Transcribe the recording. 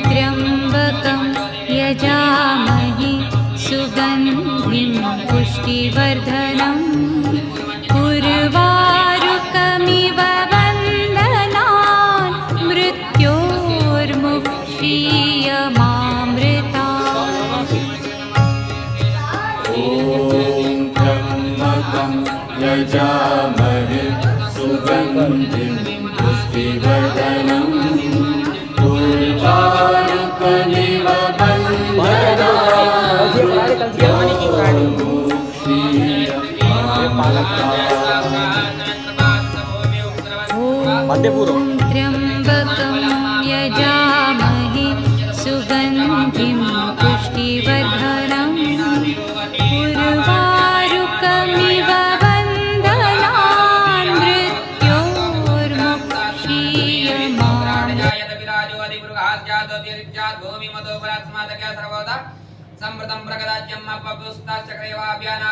त्र्यम्बकं यजामहे सुगन्धिं पुष्टिवर्धनम् उर्वारुकमिव वन्दनान् मृत्योर्मुक्षीयमामृतात्। त्र्यम्बकं यजामहे सुगन्धिं पुष्टिवर्धनम् उर्वारुकमिव वन्दनान् त्र्यम्बकं यजामहे सुगन्धिं पुष्टिवर्धनम् उर्वारुकमिव वन्दनान् मृत्योर्मुक्षीयमामृतात्। संवृतं प्रगदाज्यम अपपुस्ता चक्रैवाभ्याना